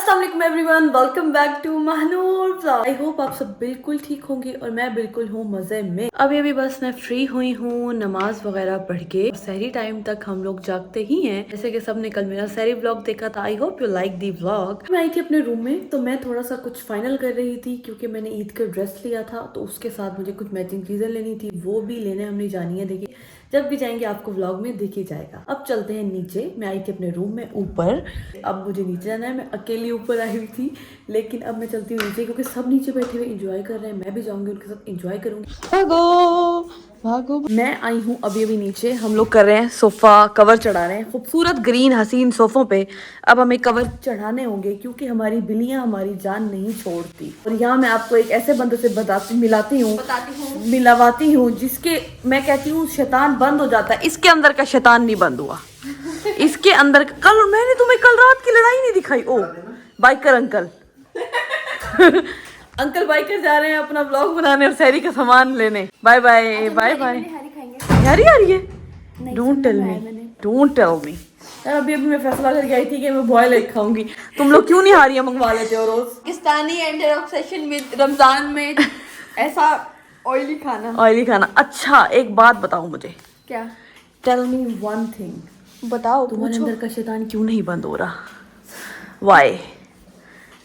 अस्सलाम वालेकुम everyone, welcome back to Mahanoor vlog. I hope आप सब बिल्कुल ठीक होंगे और मैं बिल्कुल हूँ मजे में। अभी बस मैं फ्री हुई हूँ नमाज वगैरह पढ़ के। सहरी टाइम तक हम लोग जागते ही हैं, जैसे कि सबने कल मेरा सहरी व्लॉग देखा था। आई hope you like the vlog. मैं आई थी अपने रूम में, तो मैं थोड़ा सा कुछ फाइनल कर रही थी क्योंकि मैंने ईद का ड्रेस लिया था, तो उसके साथ मुझे कुछ मैचिंग चीजें लेनी थी, वो भी लेने हमने जानी है। देखिए जब भी जाएंगे आपको व्लॉग में दिख ही जाएगा। अब चलते हैं नीचे। मैं आई थी अपने रूम में ऊपर, अब मुझे नीचे जाना है। मैं अकेली ऊपर आई हुई थी, लेकिन अब मैं चलती हूँ नीचे क्योंकि सब नीचे बैठे हुए एंजॉय कर रहे हैं। मैं भी जाऊंगी उनके साथ, एंजॉय करूंगी। भागो भागो। मैं आई हूँ अभी अभी नीचे। हम लोग कर रहे हैं सोफा कवर चढ़ा रहे हैं, खूबसूरत ग्रीन हसीन सोफों पे। अब हमें कवर चढ़ाने होंगे क्योंकि हमारी बिल्लियां हमारी जान नहीं छोड़ती। और यहाँ मैं आपको एक ऐसे बंदे से मिलावाती हूँ जिसके मैं कहती हूँ शैतान बंद हो जाता है। इसके अंदर का शैतान नहीं बंद हुआ। इसके अंदर कल मैंने तुम्हें कल रात की लड़ाई नहीं दिखाई। ओ बाइकर अंकल अंकल बाइकर जा रहे हैं अपना व्लॉग बनाने और सहरी का सामान लेने। Bye bye bye bye. यारी आ रही है। डोंट टेल मी यार। अभी मैं फैसला करके आई थी कि मैं बॉयल एग खाऊंगी। तुम लोग क्यों नहीं हारियां मंगवा लेते हो रोज? Pakistani and obsession with Ramzan में ऐसा ऑयली खाना। अच्छा एक बात बताओ मुझे। क्या? Tell me one thing. बताओ, तुम्हारे अंदर का शैतान क्यों नहीं बंद हो रहा? वाई?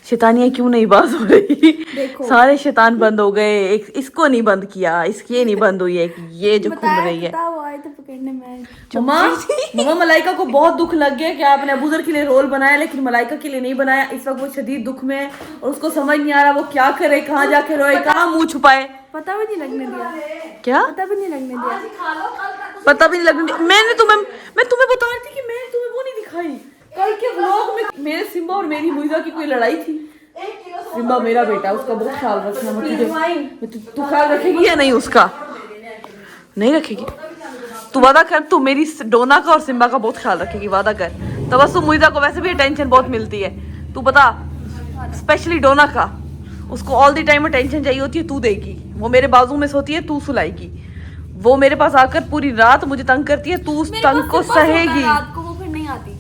शैतानियाँ क्यों नहीं बंद हो रही? देखो, सारे शैतान बंद हो गए, एक इसको नहीं बंद किया, इसकी ये नहीं बंद हुई है, ये जो घूम रही है। आए थे पकड़ने में। मम्मा मलाइका को बहुत दुख लग गया कि आपने अबूजर के लिए रोल बनाया लेकिन मलाइका के लिए नहीं बनाया। इस वक्त वो शदीद दुख में है और उसको समझ नहीं आ रहा वो क्या करे, कहाँ जाके रोए, कहाँ मुंह छुपाए। पता भी नहीं लगने दिया। क्या पता भी नहीं लगने दिया? पता भी नहीं लगने दिया? मैं तुम्हें बता रही थी कि मैंने तुम्हें वो नहीं दिखाई कल के व्लॉग में। मेरे सिम्बा और मेरी मुइजा की कोई लड़ाई थी। सिम्बा मेरा बेटा, उसका बहुत ख्याल रखना। तू ख्याल रखेगी या नहीं? उसका नहीं रखेगी? तू वादा कर, तू मेरी डोना का और सिम्बा का बहुत ख्याल रखेगी, वादा कर। तबस्सुम मुइजा को वैसे भी अटेंशन बहुत मिलती है, तू बता। स्पेशली डोना का, उसको ऑल द टाइम अटेंशन चाहिए होती है, तू देगी। वो मेरे बाजू में सोती है, तू सुलाएगी। वो मेरे पास आकर पूरी रात मुझे तंग करती है, तू उस तंग को सहेगी। रात को वो फिर नहीं आती।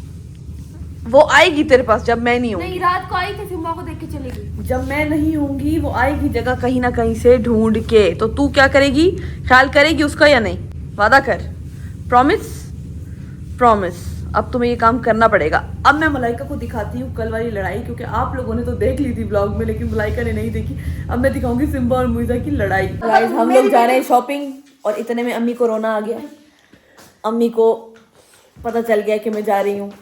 वो आएगी तेरे पास जब मैं नहीं हूँ। नहीं, रात को आई थी, सिम्बा को देख के चलेगी। जब मैं नहीं होंगी वो आएगी जगह कहीं ना कहीं से ढूंढ के। तो तू क्या करेगी? ख्याल करेगी उसका या नहीं? वादा कर, प्रॉमिस। अब तुम्हें ये काम करना पड़ेगा। अब मैं मलाइका को दिखाती हूँ कल वाली लड़ाई, क्योंकि आप लोगों ने तो देख ली थी ब्लॉग में लेकिन मलाइका ने नहीं देखी। अब मैं दिखाऊंगी सिम्बा और मुइजा की लड़ाई। गाइस हम लोग जा रहे हैं शॉपिंग और इतने में अम्मी को रोना आ गया। अम्मी को पता चल गया कि मैं जा रही हूँ।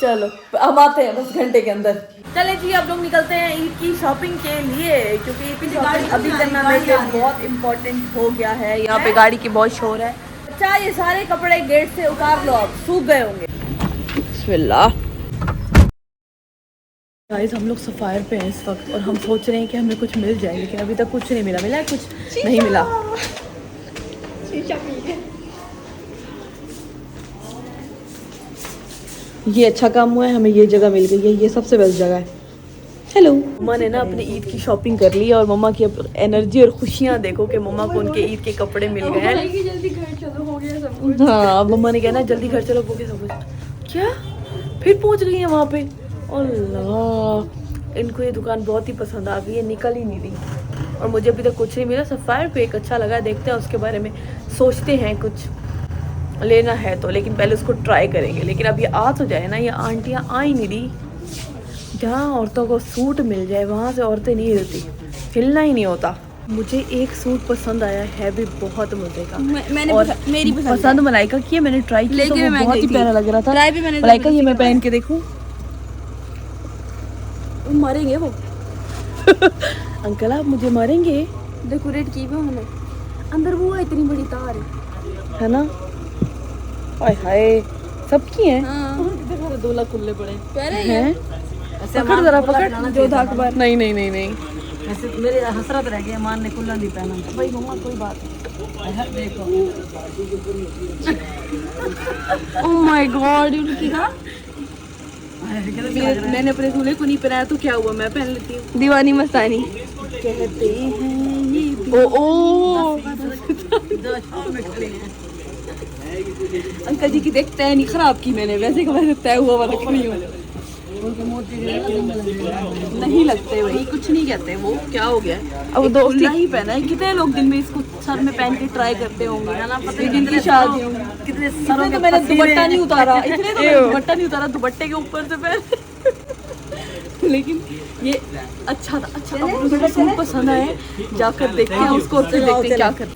चलो हम आते हैं 10 घंटे के अंदर। चले जी अब लोग निकलते हैं ईद की शॉपिंग के लिए, क्योंकि ईद की शॉपिंग अभी करना मेरे लिए बहुत इम्पोर्टेंट हो गया है। यहाँ पे गाड़ी की बहुत शोर है। अच्छा ये सारे कपड़े गेट से उतार लो, अब सूख गए होंगे। बिस्मिल्लाह। गाइस हम लोग सफायर पे हैं इस वक्त और हम सोच रहे हैं कि हमें कुछ मिल जाए, लेकिन अभी तक कुछ नहीं मिला। मिला कुछ नहीं मिला। ये अच्छा काम हुआ है, हमें ये जगह मिल गई है, ये सबसे बेस्ट जगह है। हेलो। मम्मा ने ना अपनी ईद की शॉपिंग कर ली और मम्मा की एनर्जी और खुशियाँ देखो कि मम्मा को उनके ईद के कपड़े मिल गए हैं। जल्दी घर चलो, हो गया सब कुछ। हाँ अब मम्मा ने कहना जल्दी घर चलो, हो गया सब कुछ। क्या फिर पहुंच गई है वहाँ पे? अल्लाह, इनको ये दुकान बहुत ही पसंद आ गई है, निकल ही नहीं रही। और मुझे अभी तक कुछ नहीं मिला। सफायर पे एक अच्छा लगा, देखते हैं उसके बारे में, सोचते हैं कुछ लेना है तो, लेकिन पहले उसको ट्राई करेंगे। लेकिन अब ये आ तो जाए ना, ये आंटियाँ आ ही नहीं रही। जहाँ औरतों को सूट मिल जाए वहाँ से औरतें नहीं हिलती, हिलना ही नहीं होता। मुझे एक सूट पसंद आया है भी बहुत मजे का। मैंने और मेरी पसंद मलाइका की है, मैंने ट्राई किया तो वो बहुत ही प्यारा लग रहा था। मलाइका ये मैं पहन के देखूं? मारेंगे वो अंकल आप मुझे मारेंगे। डेकोरेट की हुई मैंने, अंदर वो है इतनी बड़ी तार है ना। हाय हाय सबकी है। हाँ। 2 लाख खुले पड़े हैं। पकड़ जरा पकड़। जो धाक बार नहीं ऐसे मेरे हसरत रह गया, मान ने खुला नहीं पहना। भाई मम्मा कोई बात नहीं। देखो ओह माय गॉड उनकी कहा मैंने अपने दूल्हे को नहीं पहनाया तो क्या हुआ, मैं पहन लेती हूँ। दीवानी मस्तानी कहते हैं ये ओ अंकल जी की देख तय नहीं खराब की मैंने, वैसे का वैसे तय हुआ रख रही हूँ। नहीं लगते भाई, कुछ नहीं कहते वो, क्या हो गया अब दोस्ती ही पहना है। कितने लोग दिन में इसको सर में पहन के ट्राई करते होंगे, है ना? पता नहीं जिनकी शादी होंगी कितने सरों के मैंने दुपट्टा नहीं उतारा, इतने तो मैंने दुपट्टा नहीं उतारा, दुपट्टे के ऊपर से पहन। लेकिन ये अच्छा था, अच्छा अब मुझे सूट पसंद आया, जाकर देखते हैं उसको, फिर देखते हैं क्या करते।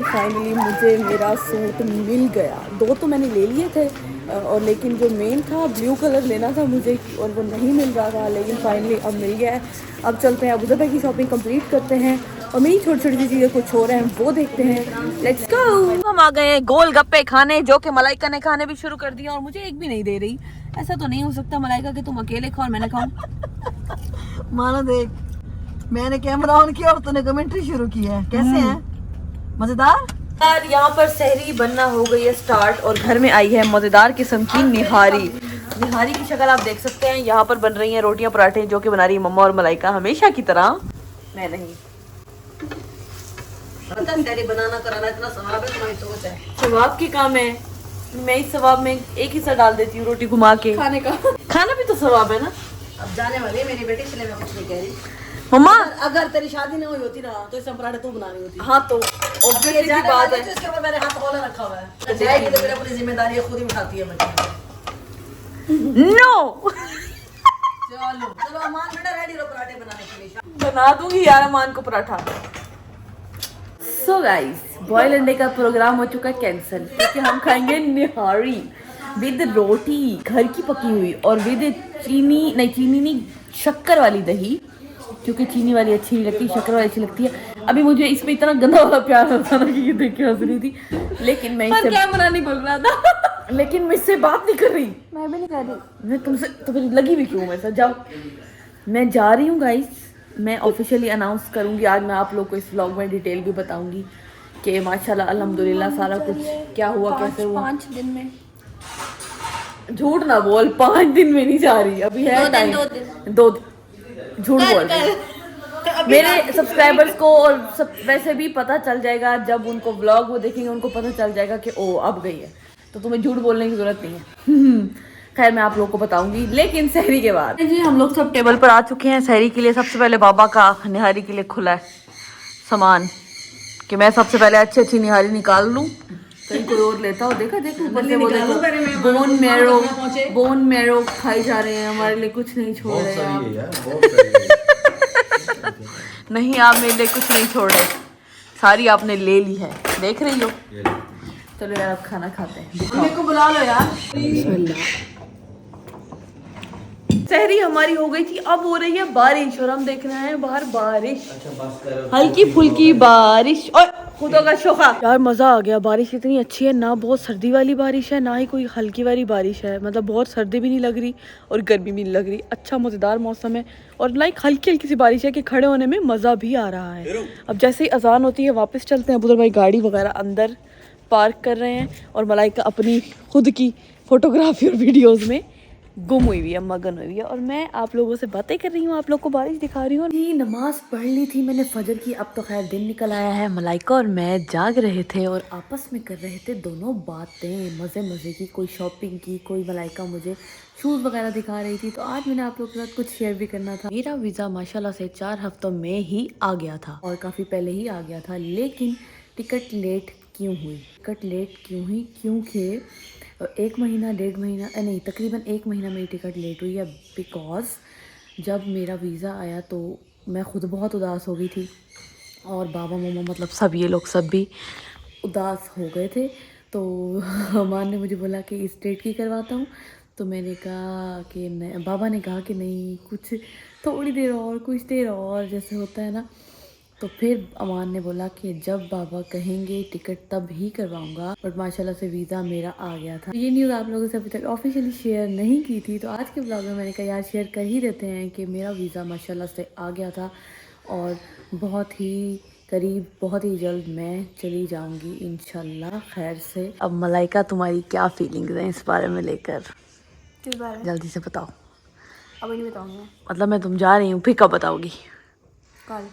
फाइनली मुझे मेरा सूट मिल गया। 2 तो मैंने ले लिए थे और लेकिन जो मेन था ब्लू कलर लेना था मुझे और वो नहीं मिल रहा था, लेकिन फाइनली अब मिल गया है। अब चलते हैं अबू धाबी की शॉपिंग कंप्लीट करते हैं और मेरी छोटी छोटी चीज़ें कुछ हो रहे हैं वो देखते हैं। Let's go. हम आ गए गोल गप्पे खाने, जो कि मलाइका ने खाने भी शुरू कर दिया और मुझे एक भी नहीं दे रही। ऐसा तो नहीं हो सकता मलाइका कि तुम अकेले खाओ और मैंने खाऊं। मानो देख, मैंने कैमरा ऑन किया और तूने कमेंट्री शुरू की है। कैसे है? मजेदार। यार यहाँ पर सहरी बनना हो गई है स्टार्ट और घर में आई है मजेदार किस्म की निहारी। निहारी की शक्ल आप देख सकते हैं। यहाँ पर बन रही हैं रोटियां पराठे, जो कि बना रही है मम्मा और मलाइका हमेशा की तरह। मैं नहीं, सहरी बनाना कराना इतना सवाब है, तुम्हारी सोच है। सवाब की काम है, मैं इस सवाब में एक हिस्सा डाल देती हूँ रोटी घुमा के। खाने का खाना भी तो सवाब है ना। अब जाने वाली है मेरी बेटी, इसलिए मैं कुछ नहीं कह रही। मम्मा अगर तेरी शादी नहीं हुई होती ना तो इस पराठे तू बना रही होती। हाँ तो ऑब्वियसली की बात है। इसके ऊपर मैंने हाथ खोला रखा हुआ है, जाएगी तो मेरी अपनी जिम्मेदारी है, खुद ही उठाती है बच्ची। नो चलो चलो अमान बेटा रेडी रहो पराठे बनाने के लिए। बना दूंगी यार अमान को पराठा। सो गाइस, बॉयल अंडे का प्रोग्राम हो चुका है कैंसिल, क्योंकि हम खाएंगे निहारी विद रोटी घर की पकी हुई और विद चीनी नहीं शक्कर वाली दही, क्योंकि चीनी वाली अच्छी नहीं लगती, शक्कर वाली अच्छी लगती है। अभी मुझे इसमें इतना गंदा वाला प्यार होता ना कि देख के हंस रही थी, लेकिन मैं इससे कैमरा नहीं बोल रहा था। लेकिन मैं इससे बात नहीं कर रही। मैं भी नहीं कर रही। मैं तुमसे तो फिर लगी भी क्यों मेरे साथ? जाओ, मैं जा रही हूँ गाइस। मैं ऑफिशियली अनाउंस करूँगी आज। मैं आप लोग को इस व्लॉग में डिटेल भी बताऊंगी कि माशाल्लाह अल्हम्दुलिल्लाह सारा कुछ क्या हुआ कैसे हुआ। 5 दिन में, झूठ ना बोल, 5 दिन में नहीं जा रही, अभी है टाइम। 2 झूठ बोल रही। मेरे सब्सक्राइबर्स को और सब वैसे भी पता चल जाएगा, जब उनको व्लॉग वो देखेंगे उनको पता चल जाएगा कि ओ अब गई है, तो तुम्हें झूठ बोलने की जरूरत नहीं है। खैर मैं आप लोगों को बताऊंगी, लेकिन सहरी के बाद जी हम लोग सब टेबल पर आ चुके हैं सहरी के लिए। सबसे पहले बाबा का निहारी के लिए खुला है सामान कि मैं सबसे पहले अच्छी निहारी निकाल लूं। कहीं कोई और लेता हो, देखो ऊपर से वो देखो बोन मैरो खाई जा रहे हैं, हमारे लिए कुछ नहीं छोड़ रहे हैं। नहीं आप मेरे लिए कुछ नहीं छोड़ रहे, सारी आपने ले ली है, देख रही हो। चलो यार अब खाना खाते हैं। मेरे को बुला लो यार। सहरी हमारी हो गई थी, अब हो रही है बारिश और हम देख रहे हैं बाहर बारिश, हल्की फुल्की बारिश और खुदा का शोखा। यार मजा आ गया, बारिश इतनी अच्छी है ना, बहुत सर्दी वाली बारिश है ना ही कोई हल्की वाली बारिश है, मतलब बहुत सर्दी भी नहीं लग रही और गर्मी भी नहीं लग रही। अच्छा मजेदार मौसम है और लाइक हल्की हल्की सी बारिश है कि खड़े होने में मजा भी आ रहा है। अब जैसे ही अजान होती है वापस चलते हैं। अबू भाई गाड़ी वगैरह अंदर पार्क कर रहे हैं और मलाइका अपनी खुद की फोटोग्राफी और वीडियोस में गुम हुई हुई है, मगन हुई है और मैं आप लोगों से बातें कर रही हूँ, आप लोग को बारिश दिखा रही हूँ। नमाज पढ़ ली थी मैंने फजर की, अब तो खैर दिन निकल आया है। मलाइका और मैं जाग रहे थे और आपस में कर रहे थे दोनों बातें मज़े मज़े की, कोई शॉपिंग की, कोई मलाइका मुझे शूज़ वगैरह दिखा रही थी। तो आज मैंने आप लोगों के साथ कुछ शेयर भी करना था। मेरा वीज़ा माशाल्लाह से 4 हफ्तों में ही आ गया था और काफ़ी पहले ही आ गया था, लेकिन टिकट लेट क्यों हुई? टिकट लेट क्यों हुई? क्योंकि 1 महीना 1.5 महीना नहीं, तकरीबन 1 महीना मेरी टिकट लेट हुई है। बिकॉज़ जब मेरा वीज़ा आया तो मैं ख़ुद बहुत उदास हो गई थी और बाबा मम्मा मतलब सब ये लोग सब भी उदास हो गए थे। तो अमान ने मुझे बोला कि इस डेट की करवाता हूँ, तो मैंने कहा कि नहीं। बाबा ने कहा कि नहीं, कुछ थोड़ी देर और, कुछ देर और, जैसे होता है ना। तो फिर अमान ने बोला कि जब बाबा कहेंगे टिकट तब ही करवाऊंगा। बट माशाल्लाह से वीज़ा मेरा आ गया था। ये न्यूज़ आप लोगों से अभी तक ऑफिशियली शेयर नहीं की थी, तो आज के ब्लॉग में मैंने कहा यार शेयर कर ही देते हैं कि मेरा वीज़ा माशाल्लाह से आ गया था और बहुत ही करीब, बहुत ही जल्द मैं चली जाऊंगी इंशाल्लाह खैर से। अब मलाइका तुम्हारी क्या फीलिंग्स हैं इस बारे में लेकर? किस बारे? जल्दी से बताओ। अभी नहीं बताऊंगा। मतलब मैं तुम जा रही हूँ, फिर कब बताओगी? कल।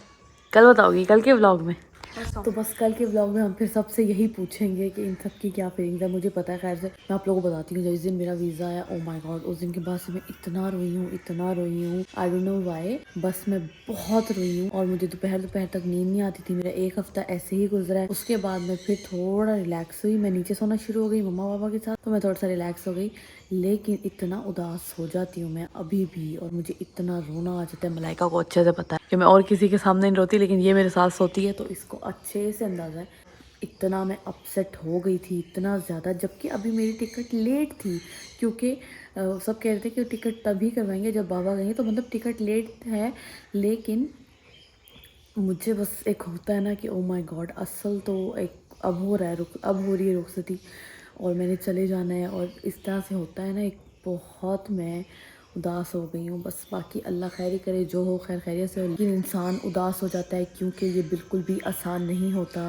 कल बताओगी? कल के व्लॉग में? तो बस कल के व्लॉग में हम फिर सबसे यही पूछेंगे कि इन सब की क्या फीलिंग्स है। मुझे पता है, खैर से मैं आप लोगों को बताती हूँ। जिस दिन मेरा वीज़ा आया, ओ माय गॉड, उस दिन के बाद से मैं इतना रोई हूँ, आई डोंट नो व्हाई, बस मैं बहुत रोई हूँ। और मुझे दोपहर तक नींद नहीं आती थी। मेरा एक हफ्ता ऐसे ही गुजरा है। उसके बाद मैं फिर थोड़ा रिलैक्स हुई, मैं नीचे सोना शुरू हो गई मम्मा पापा के साथ, तो मैं थोड़ा सा रिलैक्स हो गई। लेकिन इतना उदास हो जाती हूँ मैं अभी भी, और मुझे इतना रोना आ जाता है। मलाइका को अच्छे से पता है कि मैं और किसी के सामने नहीं रोती, लेकिन ये मेरे साथ सोती है तो इसको अच्छे से अंदाज़ा है। इतना मैं अपसेट हो गई थी, इतना ज़्यादा, जबकि अभी मेरी टिकट लेट थी, क्योंकि सब कह रहे थे कि टिकट तभी करवाएंगे जब बाबा गए, तो मतलब टिकट लेट है। लेकिन मुझे बस एक होता है ना कि ओ माय गॉड, असल तो एक अब हो रहा है अब हो रही है रुखसती, और मैंने चले जाना है, और इस तरह से होता है ना, एक बहुत मैं उदास हो गई हूँ। बस बाकी अल्लाह खैर ही करे, जो हो खैर खैरियत से हो। लेकिन इंसान उदास हो जाता है, क्योंकि ये बिल्कुल भी आसान नहीं होता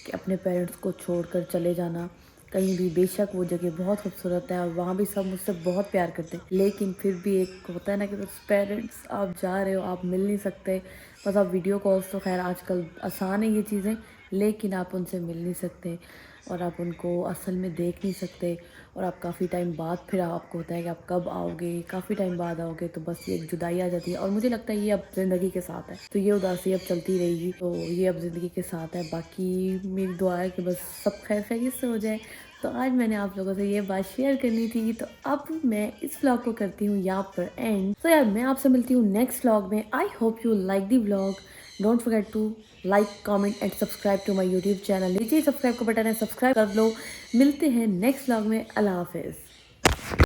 कि अपने पेरेंट्स को छोड़कर चले जाना कहीं भी। बेशक वो जगह बहुत खूबसूरत है और वहाँ भी सब मुझसे बहुत प्यार करते हैं, लेकिन फिर भी एक होता है ना कि बस पेरेंट्स, आप जा रहे हो, आप मिल नहीं सकते। बस आप वीडियो कॉल्स तो खैर आजकल आसान है ये चीज़ें, लेकिन आप उनसे मिल नहीं सकते और आप उनको असल में देख नहीं सकते। और आप काफ़ी टाइम बाद फिर आपको होता है कि आप कब आओगे, काफ़ी टाइम बाद आओगे, तो बस ये एक जुदाई आ जाती है। और मुझे लगता है ये अब ज़िंदगी के साथ है, तो ये उदासी अब चलती रहेगी, तो ये अब ज़िंदगी के साथ है। बाकी मेरी दुआ है कि बस सब खैर खैरियत से हो जाए। तो आज मैंने आप लोगों से ये बात शेयर करनी थी, तो अब मैं इस व्लॉग को करती हूँ यहाँ पर एंड। तो यार मैं आपसे मिलती हूँ नेक्स्ट व्लॉग में। I hope you like the vlog. Don't forget to like, comment and subscribe to my YouTube channel. नीचे सब्सक्राइब का बटन है, सब्सक्राइब कर लो। मिलते हैं नेक्स्ट व्लॉग में। अल्लाह हाफिज़।